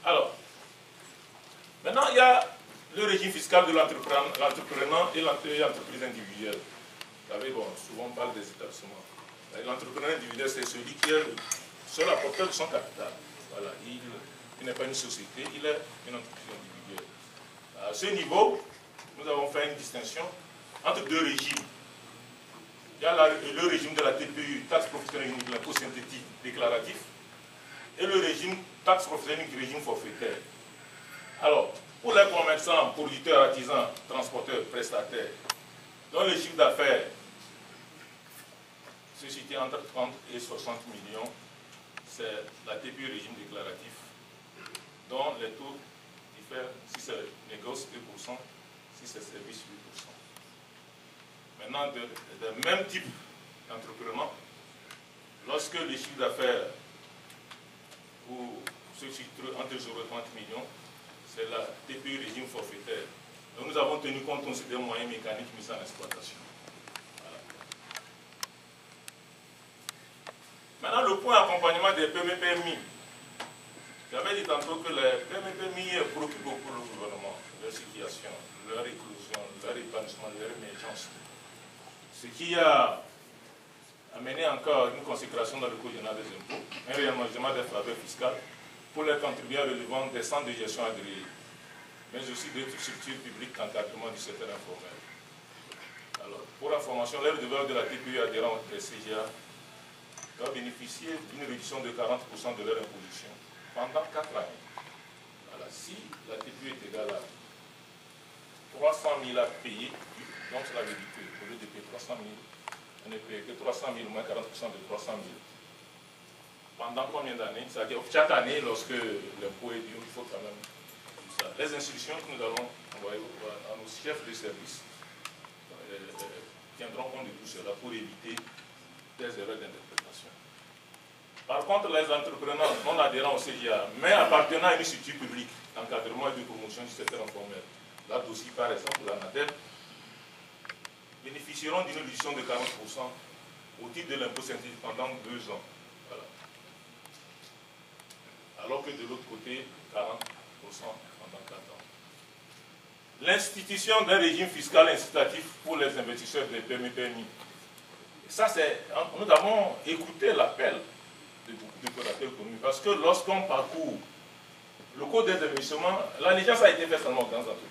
Alors, maintenant, il y a le régime fiscal de l'entrepreneur et l'entreprise individuelle. Vous savez, bon, souvent on parle des établissements. L'entrepreneur individuel, c'est celui qui est le seul apporteur de son capital. Voilà, il n'est pas une société, il est une entreprise individuelle. À ce niveau, nous avons fait une distinction entre deux régimes. Il y a le régime de la TPU, taxe professionnelle unique, l'impôt synthétique déclaratif, et le régime taxe professionnelle unique, régime forfaitaire. Alors, pour les commerçants, producteurs, artisans, transporteurs, prestataires, dont le chiffre d'affaires se situe entre 30 et 60 millions, c'est la TPU régime déclaratif, dont les taux diffèrent si c'est négoce 2%, si c'est service 8%. Maintenant, de même type d'entrepreneur, lorsque le chiffre d'affaires se situe entre 0 et 30 millions, c'est la TPU régime forfaitaire. Donc nous avons tenu compte aussi des moyens mécaniques mis en exploitation. Voilà. Maintenant, le point accompagnement des PME-PMI. J'avais dit tantôt que les PME-PMI préoccupent beaucoup le gouvernement, leur situation, leur éclosion, leur épanouissement, leur émergence. Ce qui a amené encore une consécration dans le Code général des impôts, un réaménagement des faveurs fiscales pour les contribuables relevant des centres de gestion agréés, mais aussi d'autres structures publiques d'encadrement du secteur informel. Alors, pour information, les redevables de la TPU adhérents au CGA doivent bénéficier d'une réduction de 40% de leur imposition pendant 4 années. Voilà, si la TPU est égale à 300 000 à payer, donc cela veut dire qu'au lieu de payer 300 000, on ne paye que 300 000 moins 40% de 300 000. Pendant combien d'années? C'est-à-dire chaque année, lorsque l'impôt est dû, il faut quand même tout ça. Les instructions que nous allons envoyer à nos chefs de service tiendront compte de tout cela pour éviter des erreurs d'interprétation. Par contre, les entrepreneurs non adhérents au CGA, mais appartenant à une structure publique d'encadrement et de promotion du secteur informel, là aussi par exemple la NADEP, bénéficieront d'une réduction de 40% au titre de l'impôt synthétique pendant 2 ans. Voilà. Alors que de l'autre côté, 40% pendant 4 ans. L'institution d'un régime fiscal incitatif pour les investisseurs des PME-PMI. Ça, nous avons écouté l'appel de beaucoup d'opérateurs économiques parce que lorsqu'on parcourt le code des investissements, l'allégeance a été faite seulement aux grandes entreprises.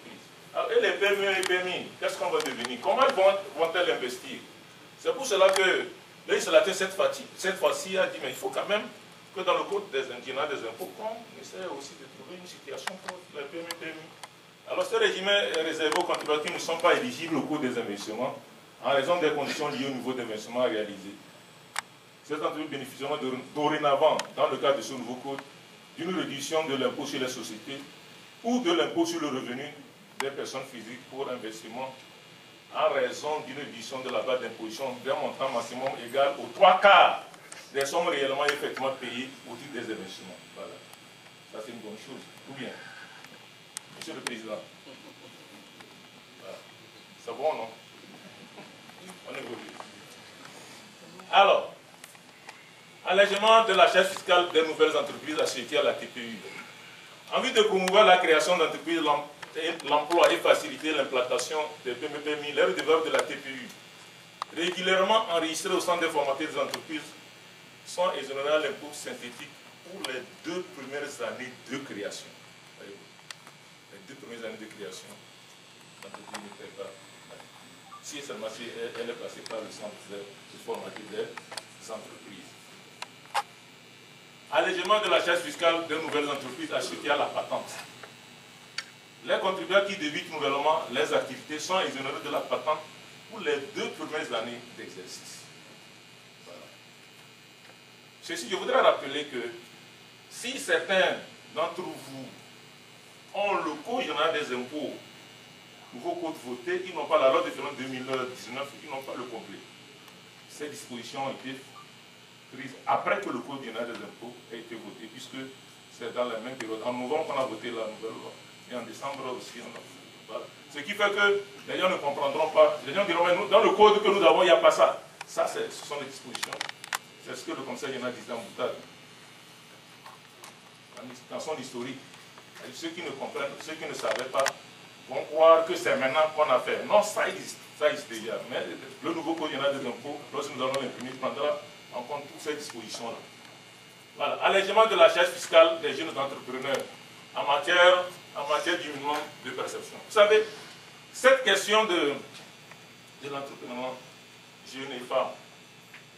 Alors, et les PME et PMI, qu'est-ce qu'on va devenir? Comment vont-elles investir? C'est pour cela que le législateur, cette fois-ci, a dit mais il faut quand même que dans le code des impôts, qu'on essaie aussi de trouver une situation pour les PME et PMI. Alors, ce régime est réservé aux contribuables qui ne sont pas éligibles au code des investissements en raison des conditions liées au niveau d'investissement réalisé. Ces entreprises bénéficieront dorénavant, dans le cadre de ce nouveau code, d'une réduction de l'impôt sur les sociétés ou de l'impôt sur le revenu des personnes physiques pour investissement en raison d'une réduction de la base d'imposition d'un montant maximum égal aux 3/4 des sommes réellement et effectivement payées au titre des investissements. Voilà. Ça, c'est une bonne chose. Ou bien, Monsieur le Président. Voilà. C'est bon, non? On évolue. Alors, allègement de la charge fiscale des nouvelles entreprises associées à la TPU. En vue de promouvoir la création d'entreprises, l'emploi et faciliter l'implantation des PME-PMI, les redevables de la TPU, régulièrement enregistrés au centre d'information des entreprises, sont exonérés à l'impôt synthétique pour les 2 premières années de création. Les 2 premières années de création, l'entreprise ne paie pas. Si seulement elle est passée par le centre informatique des entreprises. Allègement de la charge fiscale des nouvelles entreprises associées à la patente. Les contribuables qui débutent nouvellement les activités sont exonérés de la patente pour les 2 premières années d'exercice. Voilà. Ceci, je voudrais rappeler que si certains d'entre vous ont le Code général des impôts, nouveau code voté, ils n'ont pas la loi de finances 2019, ils n'ont pas le complet. Ces dispositions ont été prises après que le Code général des impôts ait été voté, puisque c'est dans la même période. En novembre, on a voté la nouvelle loi. Et en décembre aussi, on a voté. Voilà. Ce qui fait que les gens ne comprendront pas. Les gens diront, mais nous, dans le code que nous avons, il n'y a pas ça. Ça, ce sont les dispositions. C'est ce que le Conseil général disait en boutade. Dans son historique. Et ceux qui ne comprennent, ceux qui ne savaient pas, vont croire que c'est maintenant qu'on a fait. Non, ça existe déjà. Mais le nouveau code général des impôts, lorsque nous allons l'imprimer, prendra en compte toutes ces dispositions-là. Voilà, allègement de la charge fiscale des jeunes entrepreneurs en matière du minimum de perception. Vous savez, cette question de l'entrepreneuriat jeunes et femmes,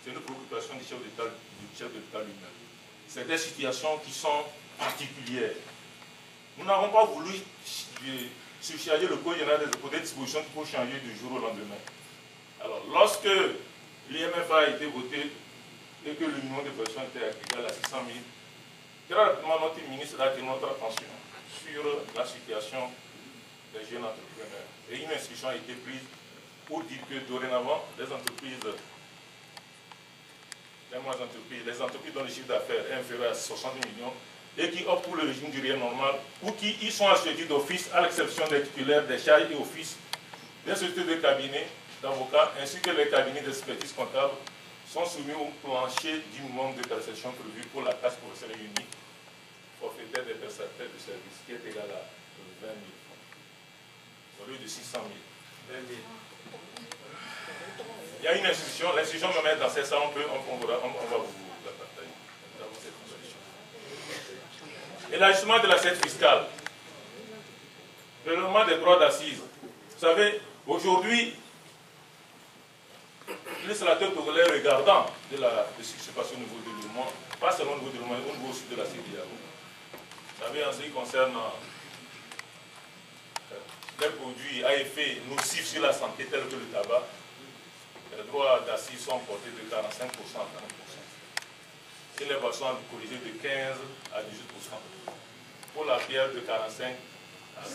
c'est une préoccupation du chef de l'État lui-même. C'est des situations qui sont particulières. Nous n'avons pas voulu surcharger le code général des impôts des dispositions qu'il faut changer du jour au lendemain. Alors, lorsque l'IMF a été voté et que le minimum de personnes était égal à 600 000, très rapidement, notre ministre a attiré notre attention sur la situation des jeunes entrepreneurs. Et une instruction a été prise pour dire que dorénavant, les entreprises dont le chiffre d'affaires est inférieur à 60 millions et qui optent pour le régime du réel normal ou qui y sont assujettis d'office à l'exception des titulaires des charges et offices des sociétés de cabinet d'avocats ainsi que les cabinets d'expertise comptable sont soumis au plancher du minimum de perception prévu pour la taxe professionnelle unique forfaitaire des prestataires de services qui est égal à 20 000 francs au lieu de 600 000. 20 000. Il y a une institution, l'institution me met dans ces salles, on va vous la partager. L'élargissement de l'assiette fiscale. Le règlement des droits d'assises. Vous savez, aujourd'hui, le législateur togolais regardant de ce qui se passe au niveau de l'UEMOA, pas seulement au niveau de l'UEMOA, au niveau aussi de la CEDEAO. Vous savez, en ce qui concerne les produits à effet nocif sur la santé tels que le tabac, les droits d'assises sont portés de 45% à 40%. Et les boissons alcoolisées de 15 à 18%. Pour la bière de 45 à 50%.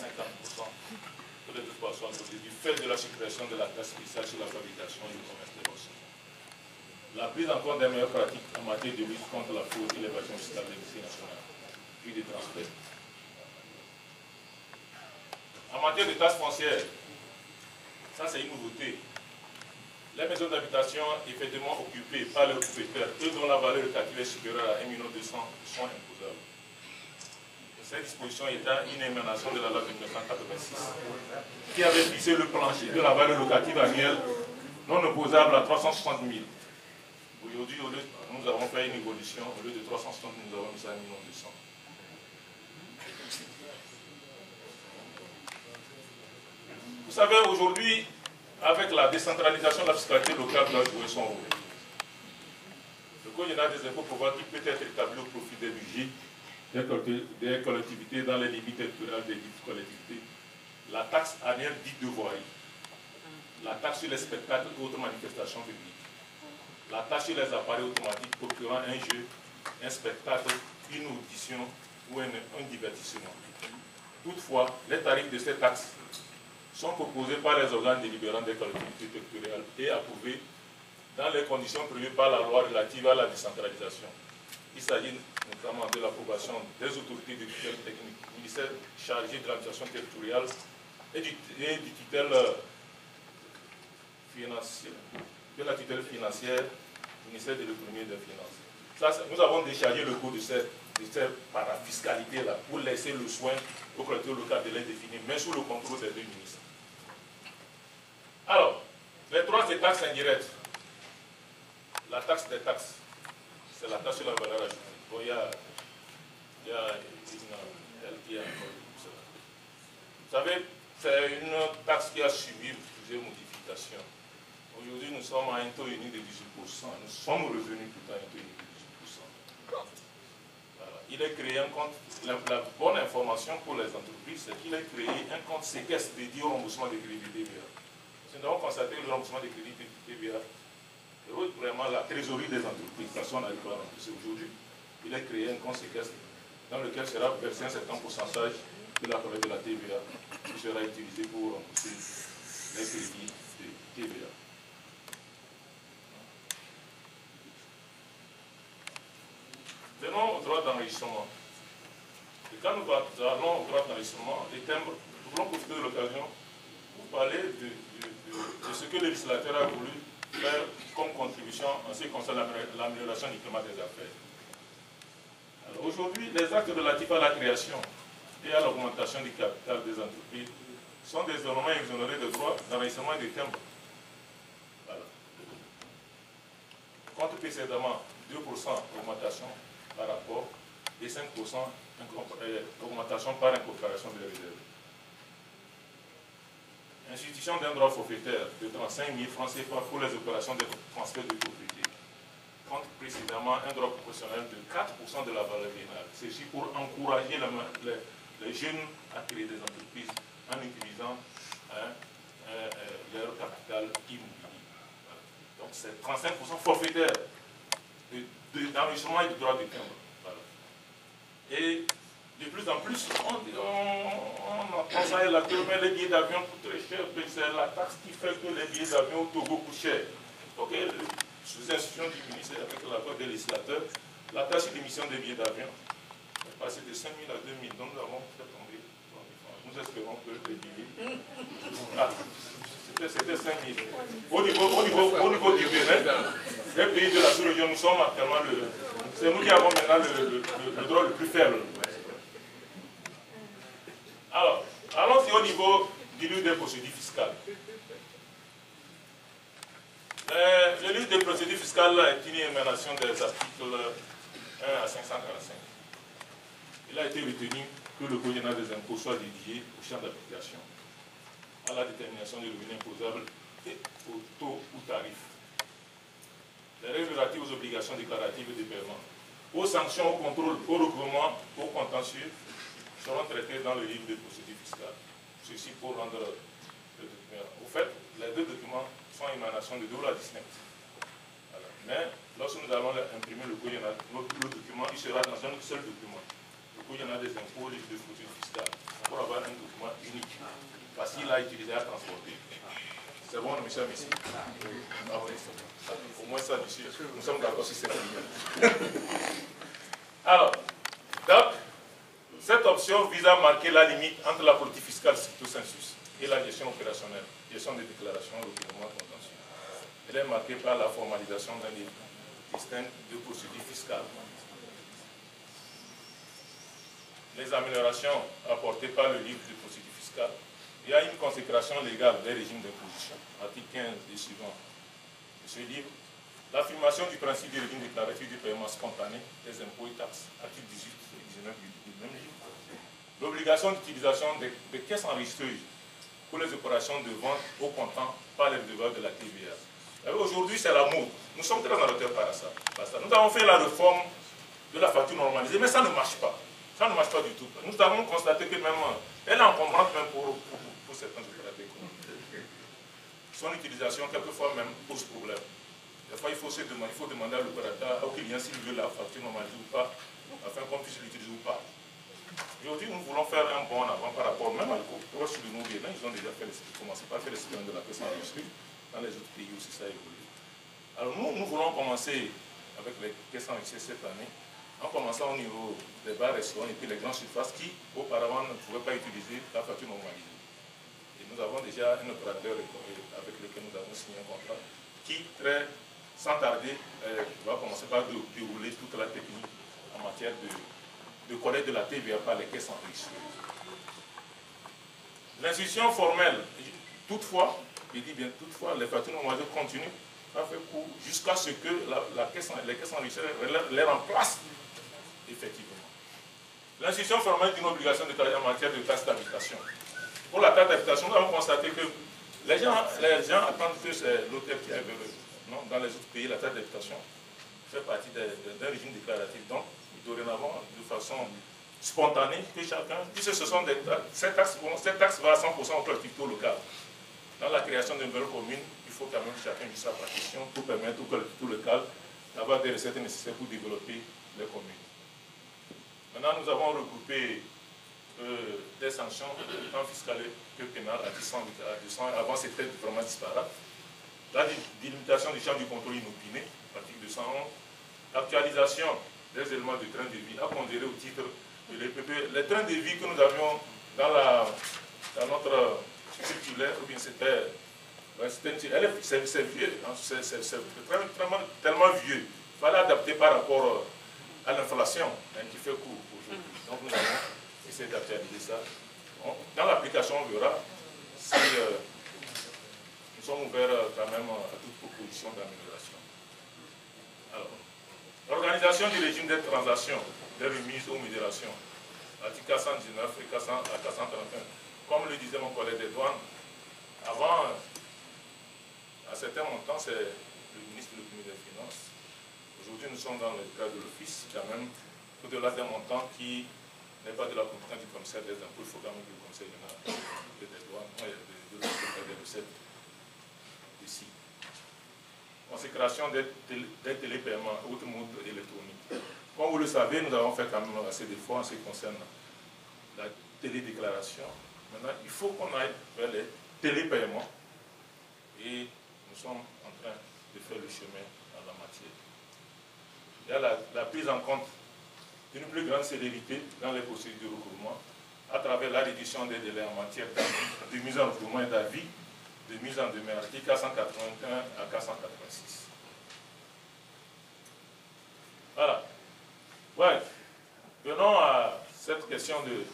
Pour les autres boissons alcoolisées, du fait de la suppression de la taxe spéciale sur la fabrication et le commerce des boissons. La prise en compte des meilleures pratiques en matière de lutte contre la fraude et l'évasion fiscale des lycées nationales, puis des transferts. En matière de taxes foncières, ça c'est une nouveauté. Les maisons d'habitation effectivement occupées par leurs propriétaires et dont la valeur locative est supérieure à 1 200 000 sont imposables. Cette disposition est une émanation de la loi de 1986 qui avait fixé le plancher de la valeur locative annuelle non opposable à 360 000. Aujourd'hui, nous avons fait une évolution. Au lieu de 360 000, nous avons mis ça à 1 200 000. Vous savez, aujourd'hui, avec la décentralisation de la fiscalité locale doit jouer son rôle. Le code général des impôts prévoit qu'il peut être établi au profit des budgets des collectivités dans les limites territoriales des dites collectivités. La taxe annuelle dite de voirie, la taxe sur les spectacles et autres manifestations publiques, la taxe sur les appareils automatiques procurant un jeu, un spectacle, une audition ou un divertissement. Toutefois, les tarifs de ces taxes sont proposés par les organes délibérants des collectivités territoriales et approuvés dans les conditions prévues par la loi relative à la décentralisation. Il s'agit notamment de l'approbation des autorités de tutelle technique, du ministère chargé de l'administration territoriale et du tutelle financière, de la tutelle financière du ministère de l'économie et des finances. Nous avons déchargé le coût de cette parafiscalité-là pour laisser le soin aux collectivités locales de les définir, mais sous le contrôle des deux ministres. Alors, les droits et taxes indirectes. La taxe des taxes, c'est la taxe sur la valeur ajoutée. Bon, il y a vous savez, c'est une taxe qui a subi plusieurs modifications. Aujourd'hui, nous sommes à un taux unique de 18%. Nous sommes revenus tout à un taux unique de 18%. Voilà. Il est créé un compte. La bonne information pour les entreprises, c'est qu'il a créé un compte séquestre dédié au remboursement des crédits TVA. Nous avons constaté que le remboursement des crédits TVA est vraiment la trésorerie des entreprises. De toute façon, on n'arrive pas à rembourser aujourd'hui. Il a créé un compte séquestre dans lequel sera versé un certain pourcentage de la collecte de la TVA qui sera utilisé pour rembourser les crédits de TVA. Venons au droit d'enregistrement. Et quand nous allons au droit d'enregistrement, les timbres, nous voulons profiter de l'occasion pour parler de ce que le législateur a voulu faire comme contribution en ce qui concerne l'amélioration du climat des affaires. Aujourd'hui, les actes relatifs à la création et à l'augmentation du capital des entreprises sont désormais exonérés de droits d'enregistrement et de timbre. Voilà. Compte précédemment 2% augmentation par rapport et 5% augmentation par incorporation de la réserve. Institution d'un droit forfaitaire de 35 000 francs CFA pour les opérations de transfert de propriété. Compte précédemment un droit proportionnel de 4% de la valeur vénale. Ceci pour encourager les jeunes à créer des entreprises en utilisant leur capital immobilier. Voilà. Donc c'est 35% forfaitaire d'enrichissement et de droit de timbre. Voilà. Et de plus en plus, on entend ça et la mais les billets d'avion coûtent très cher, c'est la taxe qui fait que les billets d'avion au Togo coûtent cher. Donc, sous l'instruction du ministère, avec l'accord des législateurs, la taxe d'émission des billets d'avion est passée de 5 000 à 2 000, donc nous avons fait tomber 3 000 francs. Nous espérons que les billets... Ah, c'était 5 000. Au niveau du Bénin, les pays de la sous-région, nous sommes actuellement c'est nous qui avons maintenant le droit le plus faible. Alors, allons-y au niveau du livre des procédures fiscales. Le livre des procédures fiscales est une émanation des articles 1 à 545. Il a été retenu que le Code général des impôts soit dédié au champ d'application, à la détermination du revenu imposable et au taux ou tarif. Les règles relatives aux obligations déclaratives et de paiement, aux sanctions, au contrôle, au recouvrement, au contentieux, seront traités dans le livre des procédures fiscales. Ceci pour rendre le document. Au fait, les deux documents sont émanations de deux lois distinctes. Voilà. Mais lorsque nous allons imprimer le document, il sera dans un seul document. Le code général des impôts, le livre des procédures fiscales, pour avoir un document unique, facile à utiliser, à transporter. C'est bon, monsieur Messi? Ah oui, au moins ça, monsieur. Nous sommes d'accord sur cette ligne. Alors, donc, cette option vise à marquer la limite entre la politique fiscale stricto sensus et la gestion opérationnelle, gestion des déclarations, recouvrement contentieux. Elle est marquée par la formalisation d'un livre distinct de procédures fiscales. Les améliorations apportées par le livre de procédures fiscales. Il y a une consécration légale des régimes d'imposition, article 15 et suivant de ce livre. L'affirmation du principe du régime déclaratif du paiement spontané des impôts et taxes, article 18 et 19 du même livre. L'obligation d'utilisation des caisses enregistreuses pour les opérations de vente au comptant par les redevables de la TVA. Aujourd'hui, c'est la mode. Nous sommes très en retard par ça. Nous avons fait la réforme de la facture normalisée, mais ça ne marche pas. Ça ne marche pas du tout. Nous avons constaté que même elle est encombrante même pour certains opérateurs économiques. Son utilisation, quelquefois même, pose problème. Des fois, il faut demander à l'opérateur, au client, s'il veut la facture normalisée ou pas, afin qu'on puisse l'utiliser ou pas. Aujourd'hui, nous voulons faire un bond en avant par rapport même à l'Europe de nous. Ils ont déjà commencé par faire le système de la caisse enregistrée. Dans les autres pays aussi, ça évolue. Alors nous voulons commencer avec les caisses enregistrées cette année, en commençant au niveau des bars, restaurants et puis les grandes surfaces qui, auparavant, ne pouvaient pas utiliser la facture normalisée. Et nous avons déjà un opérateur avec lequel nous avons signé un contrat qui, sans tarder, va commencer par dérouler toute la technique en matière de collecte de la TVA par les caisses enregistrées. L'institution formelle, toutefois, je dis bien toutefois, les factures normalisées continuent à faire cours jusqu'à ce que les caisses enregistrées les remplacent effectivement. L'institution formelle est une obligation de travailler en matière de taxe d'habitation. Pour la taxe d'habitation, nous avons constaté que les gens attendent que c'est l'hôtel qui est heureux. Non, dans les autres pays, la taxe d'habitation fait partie d'un régime déclaratif. Donc, dorénavant, de façon spontanée, que chacun, puisque ce sont cette taxe va à 100% aux collectivités locales. Dans la création d'une nouvelle commune, il faut quand même que chacun use sa partition pour permettre aux collectivités locales d'avoir des recettes nécessaires pour développer les communes. Maintenant, nous avons regroupé des sanctions, tant fiscales que pénales, à 200. Avant, c'était vraiment disparate. La délimitation du champ du contrôle inopiné, article 211. Actualisation des éléments de train de vie à pondérer au titre de l'EPP. Les trains de vie que nous avions dans notre circulaire, ou bien c'était vieux, c'est tellement vieux. Il fallait adapter par rapport à l'inflation qui fait cours aujourd'hui. Donc nous avons essaie d'actualiser ça. Dans l'application, on verra si nous sommes ouverts quand même à toute proposition d'amélioration. Alors, l'organisation du régime des transactions, des remises aux modérations, article 419 et 431. Comme le disait mon collègue des douanes, avant, à certains montants, c'est le ministre des Finances. Aujourd'hui, nous sommes dans le cadre de l'office, quand même, au-delà d'un montant qui n'est pas de la compétence du commissaire des impôts, il faut quand même que le commissaire général des douanes, des recettes ici. Consécration des télépaiements, autres modes électroniques. Comme vous le savez, nous avons fait quand même assez d'efforts en ce qui concerne la télédéclaration. Maintenant, il faut qu'on aille vers les télépaiements et nous sommes en train de faire le chemin en la matière. Il y a la prise en compte d'une plus grande célérité dans les procédures de recouvrement à travers la réduction des délais en matière de mise en recouvrement et d'avis de mise en demeure, article 481 à 486. Voilà. Ouais. Venons à cette question de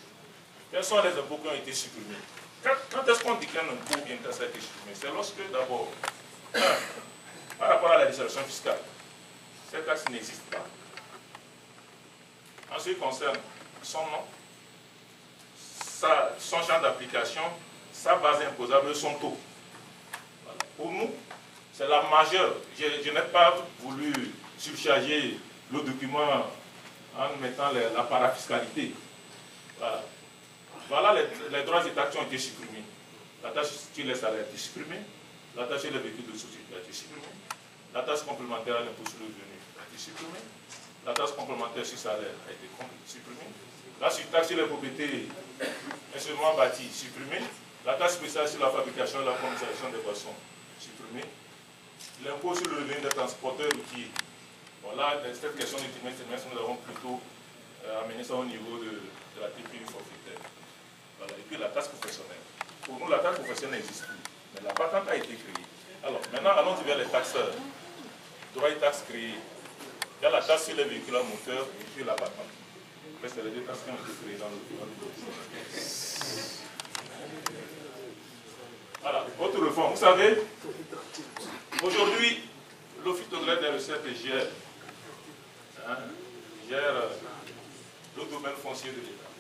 quels sont les impôts qui ont été supprimés. Quand est-ce qu'on dit qu'un impôt ou bien une taxe a été supprimé? C'est lorsque, d'abord, par rapport à la législation fiscale, cette taxe n'existe pas. En ce qui concerne son nom, son champ d'application, sa base imposable, son taux. Voilà. Pour nous, c'est la majeure. Je n'ai pas voulu surcharger le document en mettant la parafiscalité. Voilà. Voilà les droits et taxes qui ont été supprimés. La taxe sur les salaires a été supprimée, la taxe sur les véhicules de société a été supprimée, la taxe complémentaire à l'impôt sur le revenu a été supprimée, la taxe complémentaire sur salaire a été supprimée, la taxe sur les propriétés instruments bâtis supprimée, la taxe spéciale sur la fabrication et la commercialisation des boissons supprimée, l'impôt sur le revenu des transporteurs routiers. Voilà, cette question du trimestre, nous avons plutôt amené ça au niveau de la TPU forfaitaire. Voilà. Et puis la taxe professionnelle. Pour nous, la taxe professionnelle n'existe plus, mais la patente a été créée. Alors, maintenant, allons vers les taxes, droits et taxes créées. Il y a la taxe sur les véhicules à moteur et puis la patente. C'est les deux taxes qui ont été créées dans le document. Voilà, autre réforme. Vous savez, aujourd'hui, l'Office togolais des recettes gère le domaine foncier de l'État.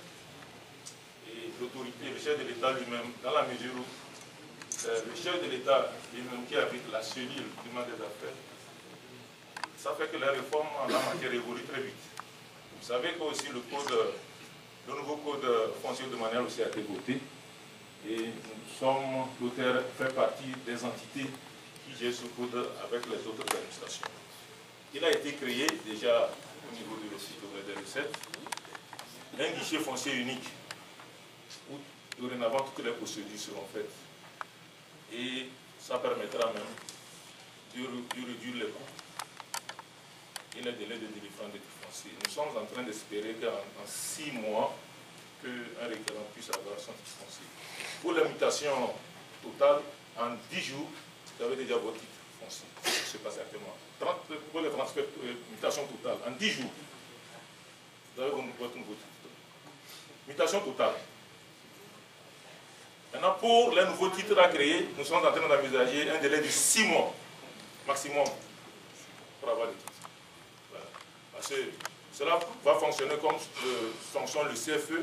Et l'autorité, le chef de l'État lui-même, dans la mesure où le chef de l'État lui-même qui habite la cellule du monde des affaires, ça fait que les réformes en la matière évoluent très vite. Vous savez que aussi le nouveau code foncier de manière aussi a été voté. Et nous sommes, l'auteur fait partie des entités qui gèrent ce code avec les autres administrations. Il a été créé déjà au niveau de l'Office des recettes un guichet foncier unique où dorénavant toutes les procédures seront faites. Et ça permettra même de réduire les coûts et les délais de délivrance des titres fonciers. Nous sommes en train d'espérer qu'en 6 mois, qu'un requérant puisse avoir son titre foncier. Pour la mutation totale, en 10 jours, vous avez déjà votre titre foncier. Ce n'est pas certainement. Pour les transferts, mutation totale, en 10 jours, vous avez votre nouveau titre. Mutation totale. Maintenant, pour les nouveaux titres à créer, nous sommes en train d'envisager un délai de 6 mois maximum pour avoir les titres. Voilà. Parce que cela va fonctionner comme fonctionne le CFE.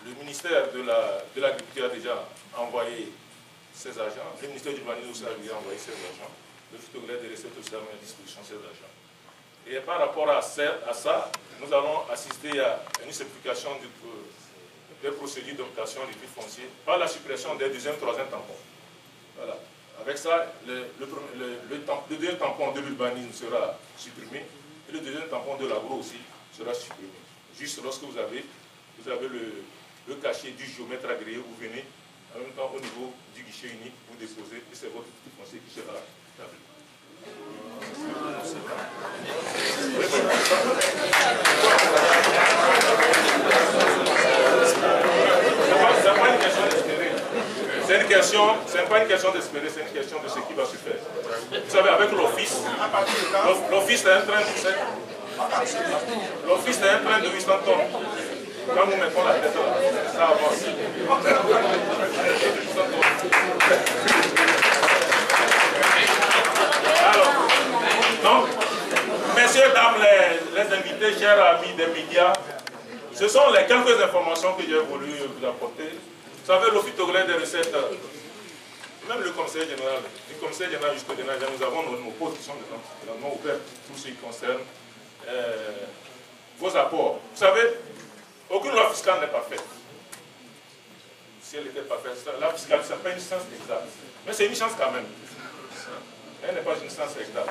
Le ministère de l'Agriculture a déjà envoyé ses agents. Le ministère du Urbanisme aussi a déjà envoyé ses agents. Le photographe des recettes aussi a mis à disposition ses agents. Et par rapport à ça, nous allons assister à une simplification des procédures d'obtention du titre foncier par la suppression des deuxième et troisième tampons. Voilà. Avec ça, le deuxième tampon de l'urbanisme sera supprimé et le deuxième tampon de l'agro aussi sera supprimé. Juste lorsque vous avez le cachet du géomètre agréé, vous venez en même temps au niveau du guichet unique, vous déposez et c'est votre titre foncier qui sera établi. Ce n'est pas une question d'espérer, c'est une question de ce qui va se faire. Vous savez, avec l'office, l'office est un train de 800 tonnes. Quand nous mettons la tête là, ça avance. Alors, donc, messieurs, dames, les invités, chers amis des médias, ce sont les quelques informations que j'ai voulu vous apporter. Vous savez, l'Office togolais des recettes, même le conseil général, du conseil général jusqu'au dernier, nous avons nos positions de ouvertes, tout ce qui concerne vos apports. Vous savez, aucune loi fiscale n'est parfaite. Si elle n'était pas faite, la loi fiscale, ce n'est pas une science exacte. Mais c'est une chance quand même. Elle n'est pas une science exacte.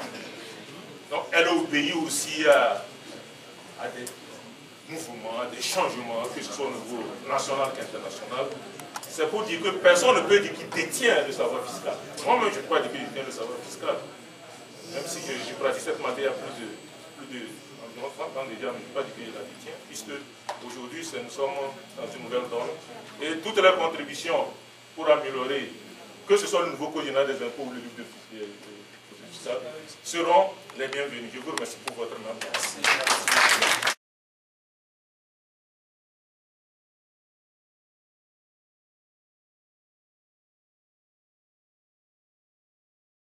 Donc, elle obéit aussi à des mouvements, à des changements, que ce soit au niveau national qu'international. C'est pour dire que personne ne peut dire qu'il détient le savoir fiscal. Moi-même, je ne peux pas dire que je détiens le savoir fiscal. Même si je pratique cette matière plus de environ 30 ans déjà, mais je ne peux pas dire que je la détiens, puisque aujourd'hui, nous sommes dans une nouvelle donne. Et toutes les contributions pour améliorer, que ce soit le nouveau code général des impôts ou le livre de fiscal, seront les bienvenus. Je vous remercie pour votre